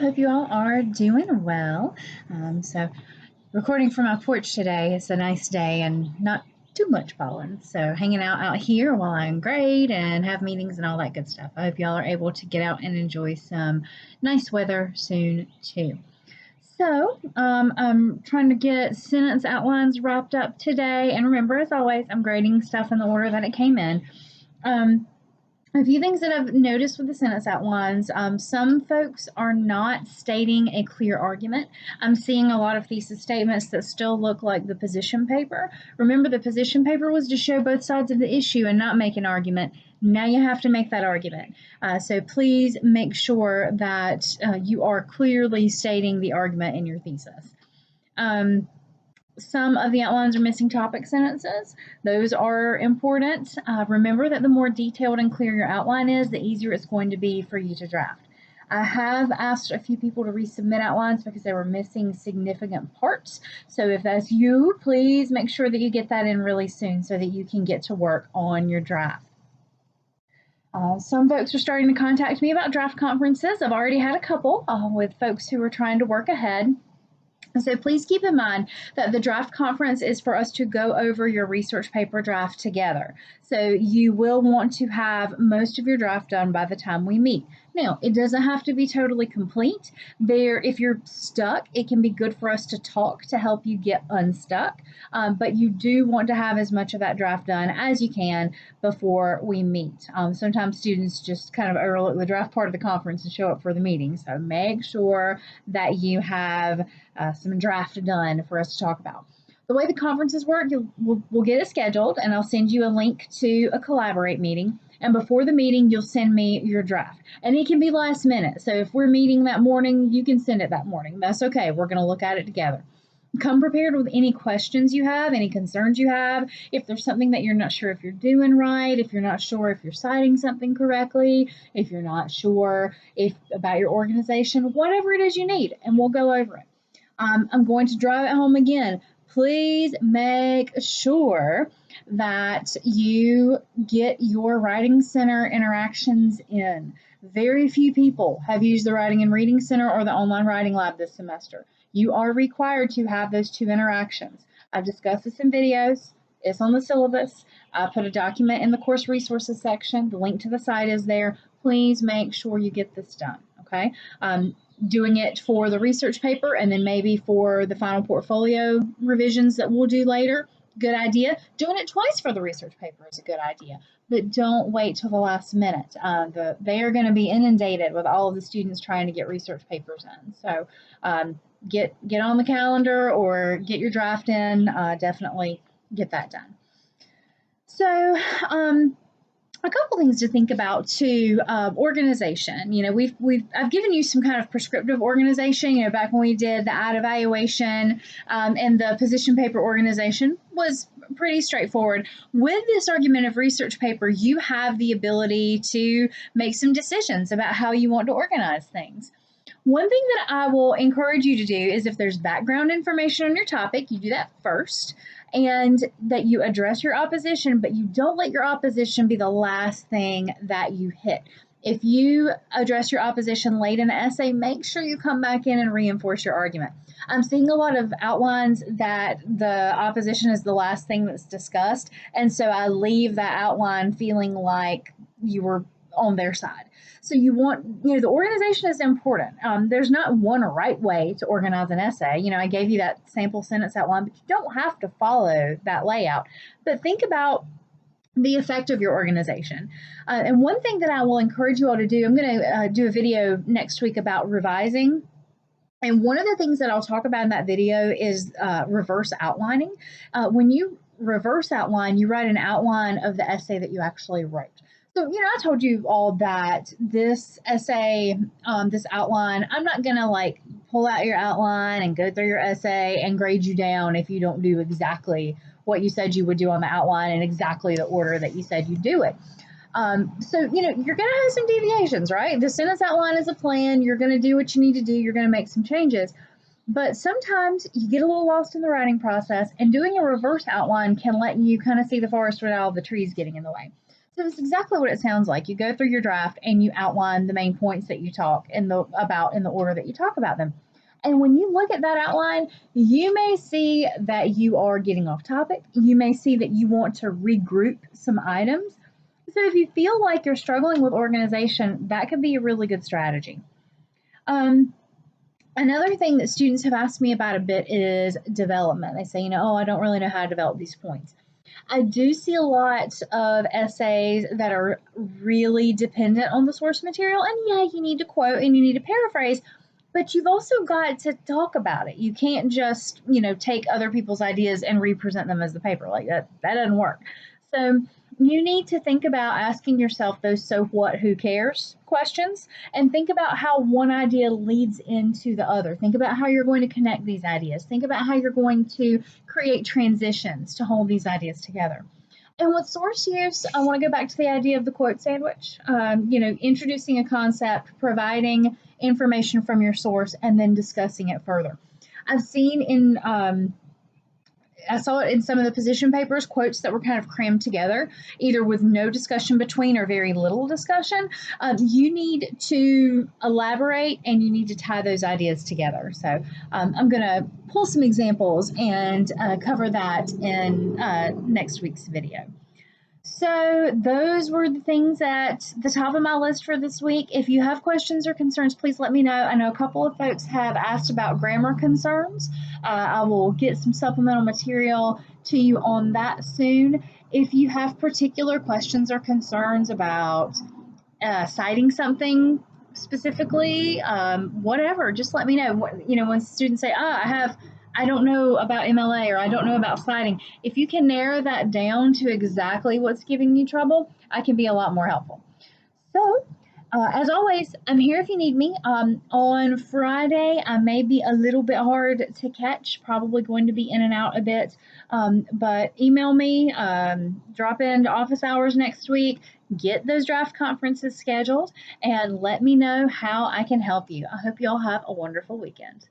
Hope you all are doing well. Recording from my porch today. It's a nice day and not too much pollen. So hanging out here while I'm grade and have meetings and all that good stuff. I hope y'all are able to get out and enjoy some nice weather soon too. I'm trying to get sentence outlines wrapped up today. And remember, as always, I'm grading stuff in the order that it came in. A few things that I've noticed with the sentence outlines, some folks are not stating a clear argument. I'm seeing a lot of thesis statements that still look like the position paper. Remember, the position paper was to show both sides of the issue and not make an argument. Now you have to make that argument. So please make sure that you are clearly stating the argument in your thesis. Some of the outlines are missing topic sentences. Those are important. Remember that the more detailed and clear your outline is, the easier it's going to be for you to draft. I have asked a few people to resubmit outlines because they were missing significant parts. So if that's you, please make sure that you get that in really soon so that you can get to work on your draft. Some folks are starting to contact me about draft conferences. I've already had a couple with folks who are trying to work ahead. So please keep in mind that the draft conference is for us to go over your research paper draft together. So you will want to have most of your draft done by the time we meet. Now, it doesn't have to be totally complete. If you're stuck, it can be good for us to talk to help you get unstuck. But you do want to have as much of that draft done as you can before we meet. Sometimes students just kind of overlook the draft part of the conference and show up for the meeting. So make sure that you have some draft done for us to talk about. The way the conferences work, we'll get it scheduled, and I'll send you a link to a Collaborate meeting. And before the meeting, you'll send me your draft. And it can be last minute. So if we're meeting that morning, you can send it that morning. That's okay. We're going to look at it together. Come prepared with any questions you have, any concerns you have. If there's something that you're not sure if you're doing right, if you're not sure if you're citing something correctly, if you're not sure about your organization, whatever it is you need, and we'll go over it. I'm going to drive it home again. Please make sure that you get your Writing Center interactions in. Very few people have used the Writing and Reading Center or the Online Writing Lab this semester. You are required to have those two interactions. I've discussed this in videos. It's on the syllabus. I put a document in the course resources section. The link to the site is there. Please make sure you get this done, okay? Doing it for the research paper and then maybe for the final portfolio revisions that we'll do later, good idea. Doing it twice for the research paper is a good idea, but don't wait till the last minute. They are going to be inundated with all of the students trying to get research papers in. So get on the calendar or get your draft in. Definitely get that done. So a couple things to think about too. Organization. You know, I've given you some kind of prescriptive organization. You know, back when we did the ad evaluation and the position paper organization was pretty straightforward. With this argumentative research paper, you have the ability to make some decisions about how you want to organize things. One thing that I will encourage you to do is if there's background information on your topic, you do that first, and that you address your opposition, but you don't let your opposition be the last thing that you hit. If you address your opposition late in the essay, make sure you come back in and reinforce your argument. I'm seeing a lot of outlines that the opposition is the last thing that's discussed, and so I leave that outline feeling like you were on their side. So the organization is important. There's not one right way to organize an essay. You know, I gave you that sample sentence outline, but you don't have to follow that layout. But think about the effect of your organization. And one thing that I will encourage you all to do, I'm going to do a video next week about revising. And one of the things that I'll talk about in that video is reverse outlining. When you reverse outline, you write an outline of the essay that you actually wrote. So, you know, I told you all that this essay, this outline, I'm not going to like pull out your outline and go through your essay and grade you down if you don't do exactly what you said you would do on the outline in exactly the order that you said you'd do it. So, you know, you're going to have some deviations, right? The sentence outline is a plan. You're going to do what you need to do. You're going to make some changes. But sometimes you get a little lost in the writing process, and doing a reverse outline can let you kind of see the forest without all the trees getting in the way. So it's exactly what it sounds like. You go through your draft and you outline the main points that you talk in the order that you talk about them. And when you look at that outline, you may see that you are getting off topic. You may see that you want to regroup some items. So if you feel like you're struggling with organization, that could be a really good strategy. Um, Another thing that students have asked me about a bit is development. They say, oh, I don't really know how to develop these points. I do see a lot of essays that are really dependent on the source material. And yeah, you need to quote and you need to paraphrase, but you've also got to talk about it. You can't just, take other people's ideas and represent them as the paper. Like that doesn't work. So you need to think about asking yourself those so what, who cares questions, and think about how one idea leads into the other. Think about how you're going to connect these ideas. Think about how you're going to create transitions to hold these ideas together. And with source use, I want to go back to the idea of the quote sandwich. Introducing a concept, providing information from your source, and then discussing it further. I've seen I saw it in some of the position papers, quotes that were kind of crammed together, either with no discussion between or very little discussion. You need to elaborate and you need to tie those ideas together. So I'm going to pull some examples and cover that in next week's video. So those were the things at the top of my list for this week. If you have questions or concerns, please let me know. I know a couple of folks have asked about grammar concerns. I will get some supplemental material to you on that soon. If you have particular questions or concerns about citing something specifically, whatever, just let me know. When students say, I don't know about MLA or I don't know about citing, if you can narrow that down to exactly what's giving you trouble, I can be a lot more helpful. So, as always, I'm here if you need me. On Friday, I may be a little bit hard to catch, probably going to be in and out a bit. But email me, drop into office hours next week, get those draft conferences scheduled, and let me know how I can help you. I hope you all have a wonderful weekend.